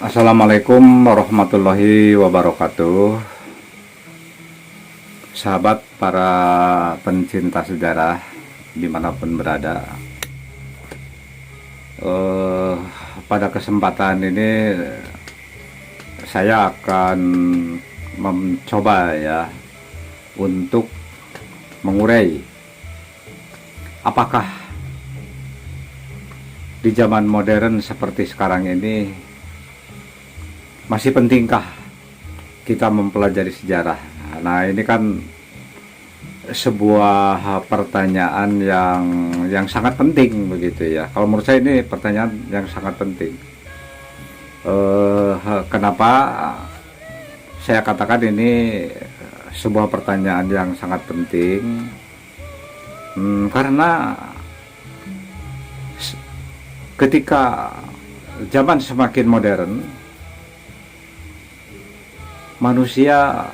Assalamualaikum warahmatullahi wabarakatuh. Sahabat para pencinta sejarah dimanapun berada, pada kesempatan ini saya akan mencoba untuk mengurai apakah di zaman modern seperti sekarang ini masih pentingkah kita mempelajari sejarah. Nah, ini kan sebuah pertanyaan yang sangat penting begitu ya. Kalau menurut saya ini pertanyaan yang sangat penting. Kenapa saya katakan ini sebuah pertanyaan yang sangat penting? Karena ketika zaman semakin modern, manusia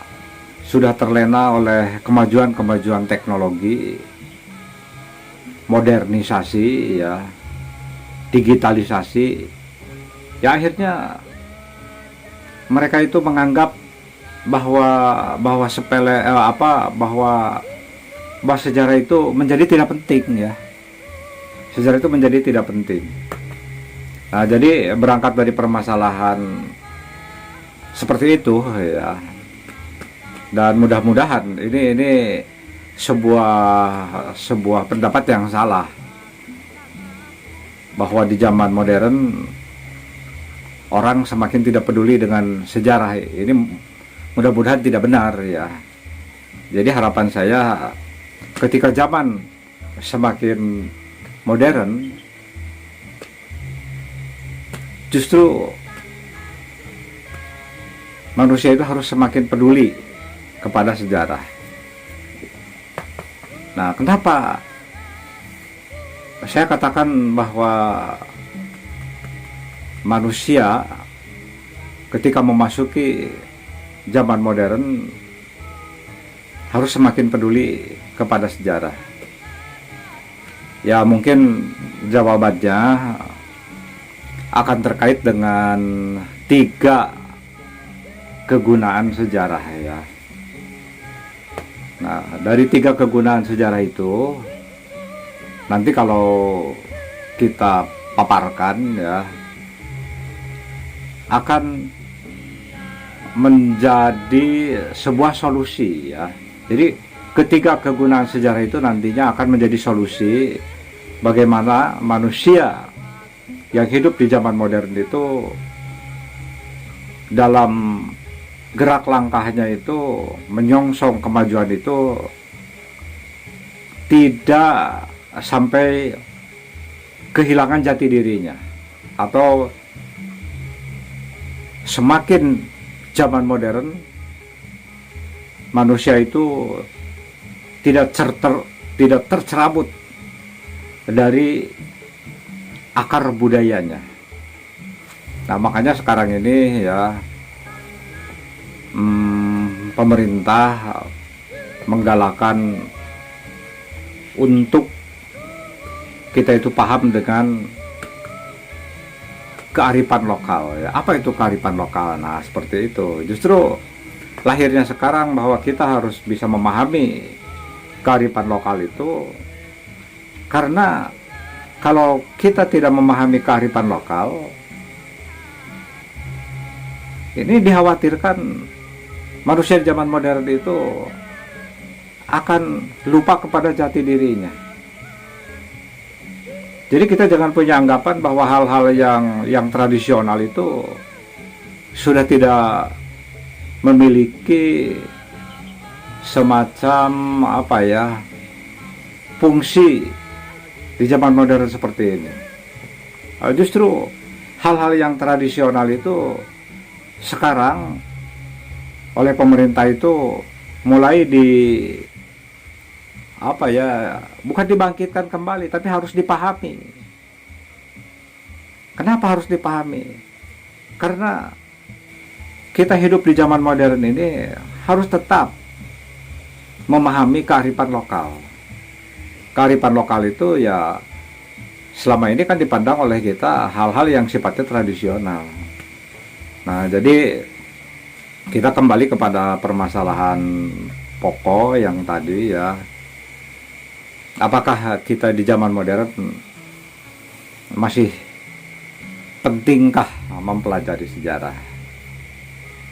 sudah terlena oleh kemajuan teknologi, modernisasi, digitalisasi. Ya, akhirnya mereka itu menganggap bahwa sejarah itu menjadi tidak penting ya. Sejarah itu menjadi tidak penting. Nah, jadi berangkat dari permasalahan seperti itu ya, dan mudah-mudahan ini sebuah pendapat yang salah bahwa di zaman modern orang semakin tidak peduli dengan sejarah. Ini mudah-mudahan tidak benar ya. Jadi harapan saya, ketika zaman semakin modern, justru manusia itu harus semakin peduli kepada sejarah. Nah, kenapa saya katakan bahwa manusia ketika memasuki zaman modern harus semakin peduli kepada sejarah? Ya, mungkin jawabannya akan terkait dengan 3 kegunaan sejarah ya. Nah, dari 3 kegunaan sejarah itu nanti kalau kita paparkan ya, akan menjadi sebuah solusi ya. Jadi ketiga kegunaan sejarah itu nantinya akan menjadi solusi bagaimana manusia yang hidup di zaman modern itu dalam gerak langkahnya itu menyongsong kemajuan itu tidak sampai kehilangan jati dirinya, atau semakin zaman modern manusia itu tidak tercerabut dari akar budayanya. Nah, makanya sekarang ini ya, pemerintah menggalakkan untuk kita itu paham dengan kearifan lokal ya. Apa itu kearifan lokal? Nah, seperti itu. Justru lahirnya sekarang bahwa kita harus bisa memahami kearifan lokal itu, karena kalau kita tidak memahami kearifan lokal, ini dikhawatirkan manusia di zaman modern itu akan lupa kepada jati dirinya. Jadi kita jangan punya anggapan bahwa hal-hal yang tradisional itu sudah tidak memiliki semacam fungsi di zaman modern seperti ini. Justru hal-hal yang tradisional itu sekarang oleh pemerintah itu mulai bukan dibangkitkan kembali, tapi harus dipahami. Kenapa harus dipahami? Karena kita hidup di zaman modern ini harus tetap memahami kearifan lokal. Kearifan lokal itu ya selama ini kan dipandang oleh kita hal-hal yang sifatnya tradisional. Nah, jadi kita kembali kepada permasalahan pokok yang tadi ya. Apakah kita di zaman modern masih pentingkah mempelajari sejarah?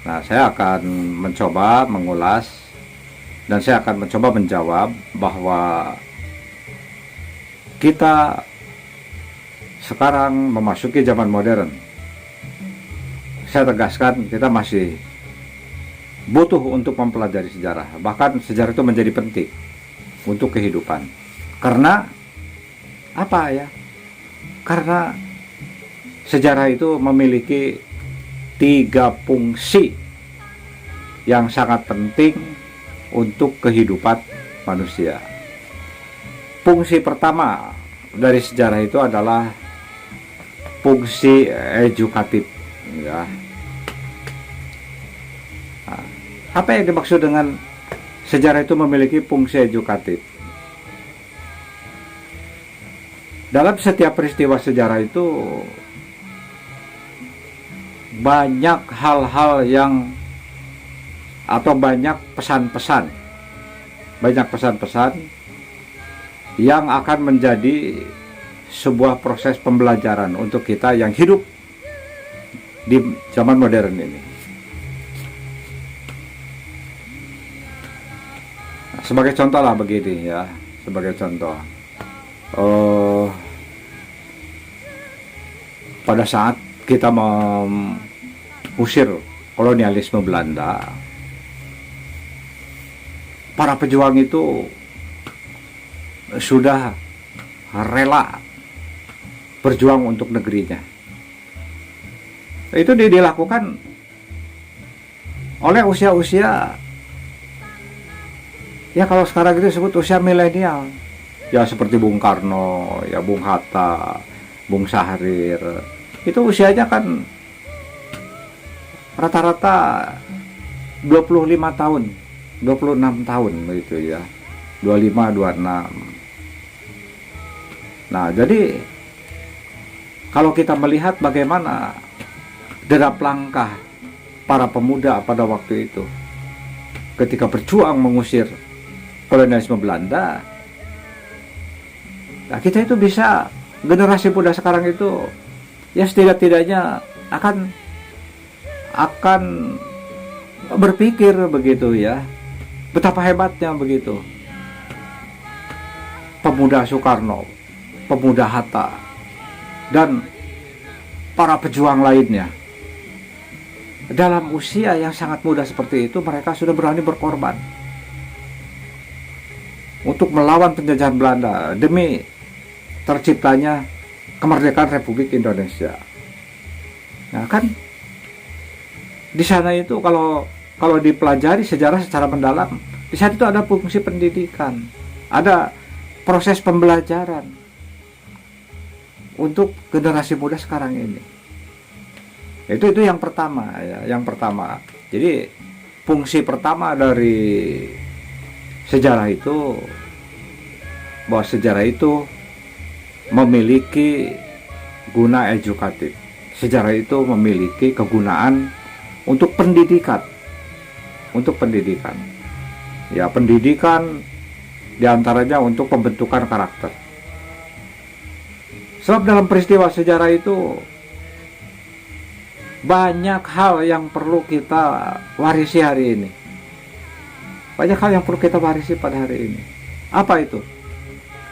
Nah, saya akan mencoba mengulas dan saya akan mencoba menjawab bahwa kita sekarang memasuki zaman modern. Saya tegaskan, kita masih butuh untuk mempelajari sejarah. Bahkan sejarah itu menjadi penting untuk kehidupan. Karena apa ya? Karena sejarah itu memiliki 3 fungsi yang sangat penting untuk kehidupan manusia. Fungsi pertama dari sejarah itu adalah fungsi edukatif, ya. Nah, apa yang dimaksud dengan sejarah itu memiliki fungsi edukatif? Dalam setiap peristiwa sejarah itu banyak hal-hal yang atau banyak pesan-pesan yang akan menjadi sebuah proses pembelajaran untuk kita yang hidup di zaman modern ini. Nah, sebagai contoh lah begini ya, sebagai contoh, pada saat kita mengusir kolonialisme Belanda, para pejuang itu sudah rela berjuang untuk negerinya. Itu dilakukan oleh usia-usia, ya kalau sekarang itu disebut usia milenial, ya seperti Bung Karno, ya Bung Hatta, Bung Syahrir. Itu usianya kan rata-rata 25 tahun, 26 tahun begitu ya, 25, 26. Nah, jadi kalau kita melihat bagaimana derap langkah para pemuda pada waktu itu ketika berjuang mengusir kolonialisme Belanda, nah kita itu bisa, generasi muda sekarang itu ya setidak-tidaknya akan berpikir begitu ya, betapa hebatnya begitu pemuda Soekarno, pemuda Hatta, dan para pejuang lainnya. Dalam usia yang sangat muda seperti itu, mereka sudah berani berkorban untuk melawan penjajahan Belanda demi terciptanya kemerdekaan Republik Indonesia. Nah kan di sana itu kalau dipelajari sejarah secara mendalam, di sana itu ada fungsi pendidikan, ada proses pembelajaran untuk generasi muda sekarang ini. Itu yang pertama ya, yang pertama. Jadi fungsi pertama dari sejarah itu, bahwa sejarah itu memiliki guna edukatif. Sejarah itu memiliki kegunaan untuk pendidikan. Untuk pendidikan. Ya, pendidikan diantaranya untuk pembentukan karakter. Sebab dalam peristiwa sejarah itu banyak hal yang perlu kita warisi hari ini. Banyak hal yang perlu kita warisi pada hari ini. Apa itu?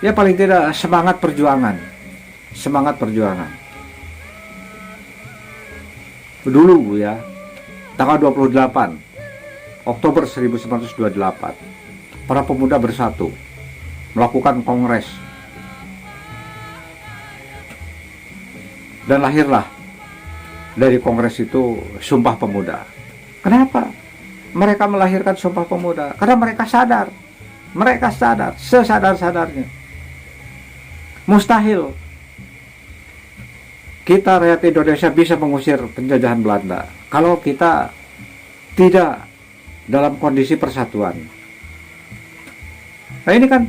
Ya paling tidak semangat perjuangan. Semangat perjuangan. Dulu ya, tanggal 28 Oktober 1928, para pemuda bersatu melakukan kongres. Dan lahirlah dari kongres itu Sumpah Pemuda. Kenapa mereka melahirkan Sumpah Pemuda? Karena mereka sadar, sesadar-sadarnya, mustahil kita rakyat Indonesia bisa mengusir penjajahan Belanda kalau kita tidak dalam kondisi persatuan. Nah ini kan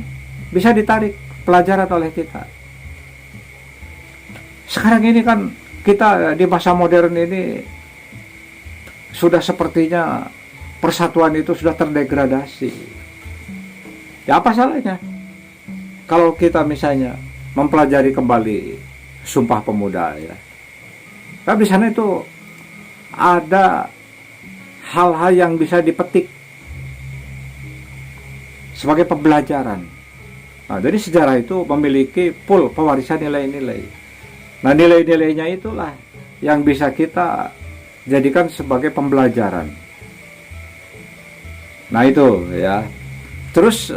bisa ditarik pelajaran oleh kita. Sekarang ini kan kita di masa modern ini sudah sepertinya persatuan itu sudah terdegradasi. Ya apa salahnya kalau kita misalnya mempelajari kembali Sumpah Pemuda ya. Tapi di sana itu ada hal-hal yang bisa dipetik sebagai pembelajaran. Nah, jadi sejarah itu memiliki pool pewarisan nilai-nilai. Nah, nilai-nilainya itulah yang bisa kita jadikan sebagai pembelajaran. Nah, itu ya. Terus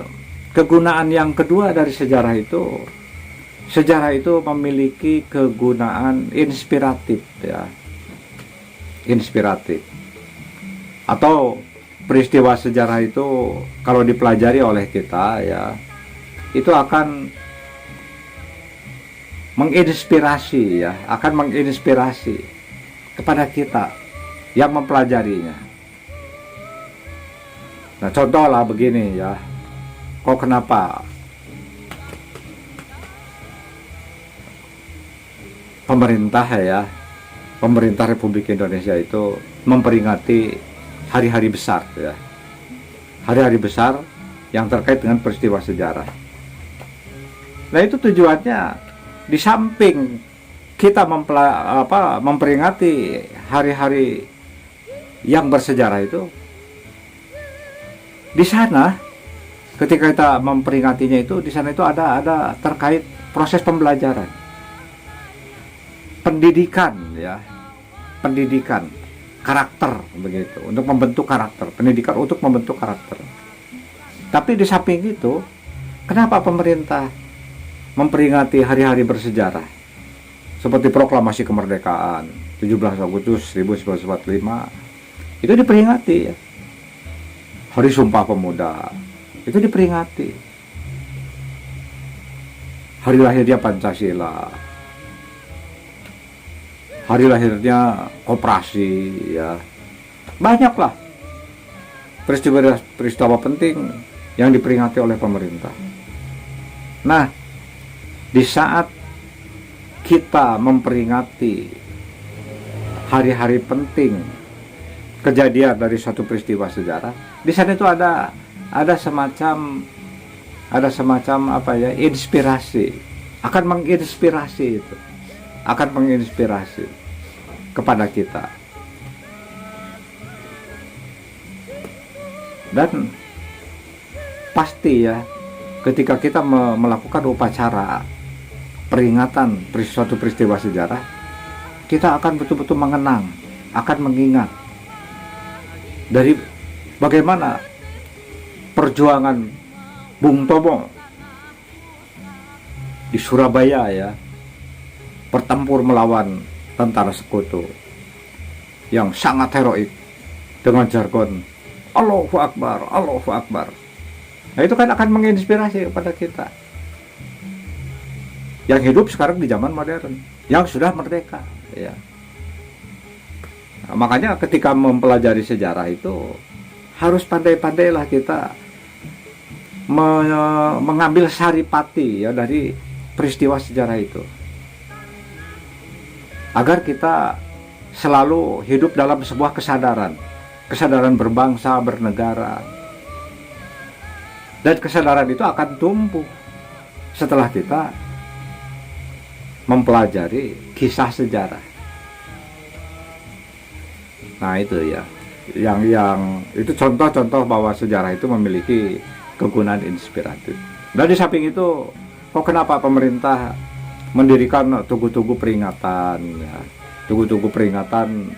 kegunaan yang kedua dari sejarah itu memiliki kegunaan inspiratif ya. Inspiratif. Atau peristiwa sejarah itu kalau dipelajari oleh kita ya, itu akan menginspirasi ya, akan menginspirasi kepada kita yang mempelajarinya. Nah, contohlah begini ya. Kok kenapa pemerintah Republik Indonesia itu memperingati hari-hari besar ya. Hari-hari besar yang terkait dengan peristiwa sejarah. Nah, itu tujuannya di samping kita memperingati hari-hari yang bersejarah itu, di sana ketika kita memperingatinya itu, di sana itu ada terkait proses pembelajaran, pendidikan ya, pendidikan karakter begitu, untuk membentuk karakter, pendidikan untuk membentuk karakter. Tapi di samping itu, kenapa pemerintah memperingati hari-hari bersejarah seperti proklamasi kemerdekaan 17 Agustus 1945 itu diperingati ya. Hari Sumpah Pemuda itu diperingati. Hari lahirnya Pancasila, hari lahirnya koperasi ya. Banyaklah peristiwa penting yang diperingati oleh pemerintah. Nah, di saat kita memperingati hari-hari penting kejadian dari suatu peristiwa sejarah, di sana itu ada semacam apa ya, inspirasi, akan menginspirasi itu, akan menginspirasi kepada kita. Dan pasti ya, ketika kita melakukan upacara peringatan suatu peristiwa sejarah, kita akan betul-betul mengenang, akan mengingat dari bagaimana perjuangan Bung Tomo di Surabaya ya, bertempur melawan tentara sekutu yang sangat heroik dengan jargon Allahu Akbar, Allahu Akbar. Nah, itu kan akan menginspirasi kepada kita yang hidup sekarang di zaman modern, yang sudah merdeka ya. Nah, makanya ketika mempelajari sejarah itu harus pandai-pandailah kita mengambil saripati ya dari peristiwa sejarah itu, agar kita selalu hidup dalam sebuah kesadaran berbangsa, bernegara. Dan kesadaran itu akan tumbuh setelah kita mempelajari kisah sejarah. Nah, itu ya, yang itu contoh-contoh bahwa sejarah itu memiliki kegunaan inspiratif. Dan di samping itu, kok kenapa pemerintah mendirikan tugu-tugu peringatan ya, tugu-tugu peringatan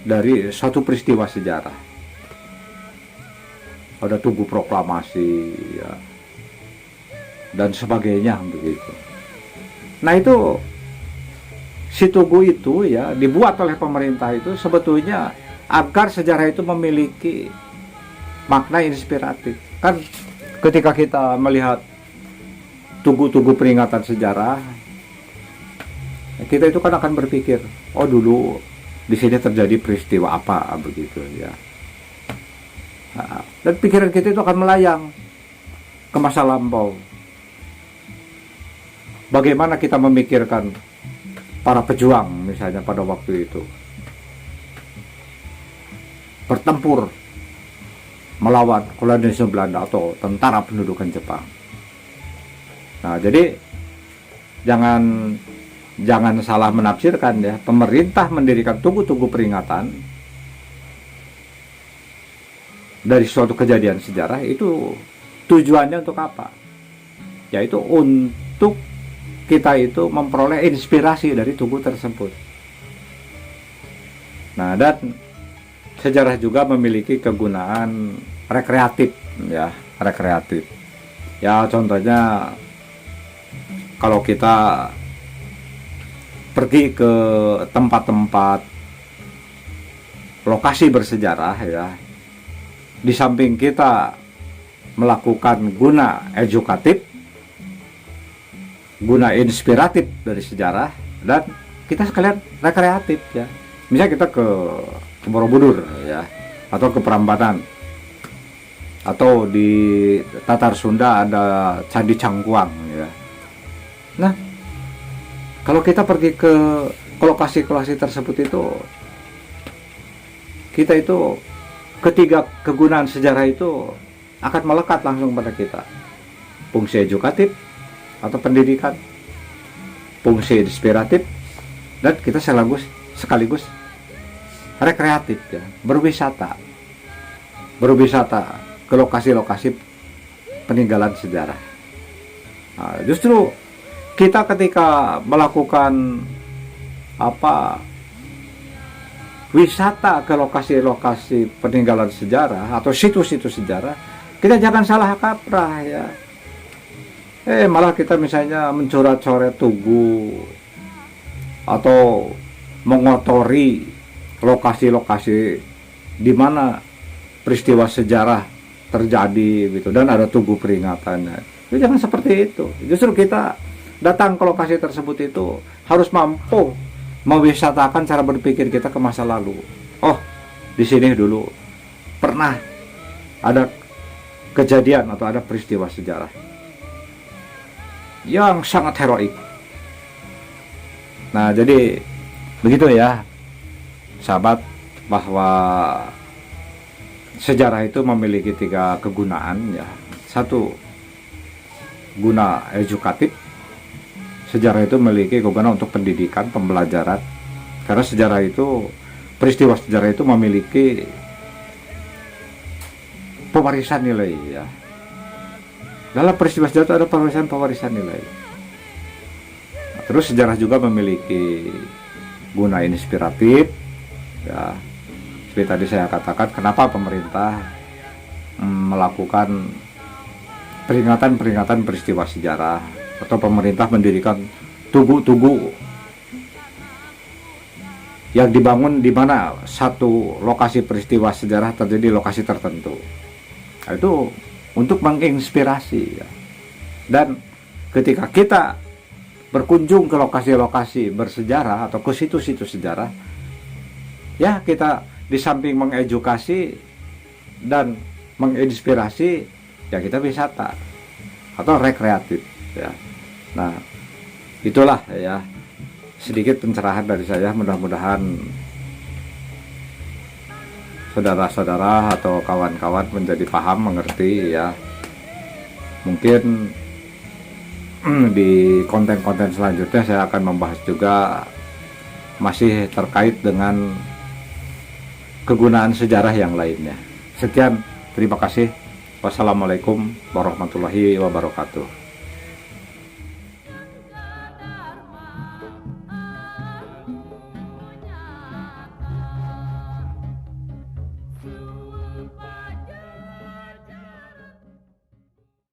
dari suatu peristiwa sejarah. Ada tugu proklamasi ya, dan sebagainya begitu. Nah, itu si tugu itu ya dibuat oleh pemerintah itu sebetulnya agar sejarah itu memiliki makna inspiratif. Kan ketika kita melihat tugu-tugu peringatan sejarah, kita itu kan akan berpikir, oh dulu di sini terjadi peristiwa apa begitu ya. Nah, dan pikiran kita itu akan melayang ke masa lampau. Bagaimana kita memikirkan para pejuang misalnya pada waktu itu. bertempur melawan kolonialisme Belanda atau tentara pendudukan Jepang. Nah, jadi jangan salah menafsirkan ya. Pemerintah mendirikan tugu-tugu peringatan dari suatu kejadian sejarah itu tujuannya untuk apa? Yaitu untuk kita itu memperoleh inspirasi dari tugu tersebut. Nah, dan sejarah juga memiliki kegunaan rekreatif ya, rekreatif. Ya, contohnya kalau kita pergi ke tempat-tempat lokasi bersejarah ya, di samping kita melakukan guna edukatif, guna inspiratif dari sejarah, dan kita sekalian rekreatif ya. Misalnya kita ke Borobudur ya, atau ke Prambanan, atau di Tatar Sunda ada Candi Cangkuang ya. Nah, kalau kita pergi ke lokasi-lokasi tersebut itu, kita itu ketiga kegunaan sejarah itu akan melekat langsung pada kita. Fungsi edukatif atau pendidikan, fungsi inspiratif, dan kita sekaligus rekreatif ya, berwisata ke lokasi-lokasi peninggalan sejarah. Nah, justru kita ketika melakukan wisata ke lokasi-lokasi peninggalan sejarah atau situs-situs sejarah, kita jangan salah kaprah ya. Malah kita misalnya mencoret-coret tugu atau mengotori lokasi-lokasi di mana peristiwa sejarah terjadi gitu, dan ada tugu peringatannya. Itu jangan seperti itu. Justru kita datang ke lokasi tersebut itu harus mampu mewisatakan cara berpikir kita ke masa lalu. Oh, di sini dulu pernah ada kejadian atau ada peristiwa sejarah yang sangat heroik. Nah, jadi begitu ya, sahabat, bahwa sejarah itu memiliki 3 kegunaan ya. 1, guna edukatif. Sejarah itu memiliki kegunaan untuk pendidikan, pembelajaran. Karena sejarah itu, peristiwa sejarah itu memiliki pewarisan nilai ya. Dalam peristiwa sejarah itu ada pewarisan nilai. Nah, terus sejarah juga memiliki guna inspiratif ya. Seperti tadi saya katakan, kenapa pemerintah melakukan peringatan peristiwa sejarah, atau pemerintah mendirikan tugu-tugu yang dibangun di mana satu lokasi peristiwa sejarah terjadi lokasi tertentu. Nah, itu untuk menginspirasi ya. Dan ketika kita berkunjung ke lokasi-lokasi bersejarah atau ke situs-situs sejarah ya, kita di samping mengedukasi dan menginspirasi ya, kita wisata atau rekreatif ya. Nah, itulah ya sedikit pencerahan dari saya. Mudah-mudahan saudara-saudara atau kawan-kawan menjadi paham, mengerti ya. Mungkin di konten-konten selanjutnya saya akan membahas juga masih terkait dengan kegunaan sejarah yang lainnya. Sekian, terima kasih. Wassalamualaikum warahmatullahi wabarakatuh.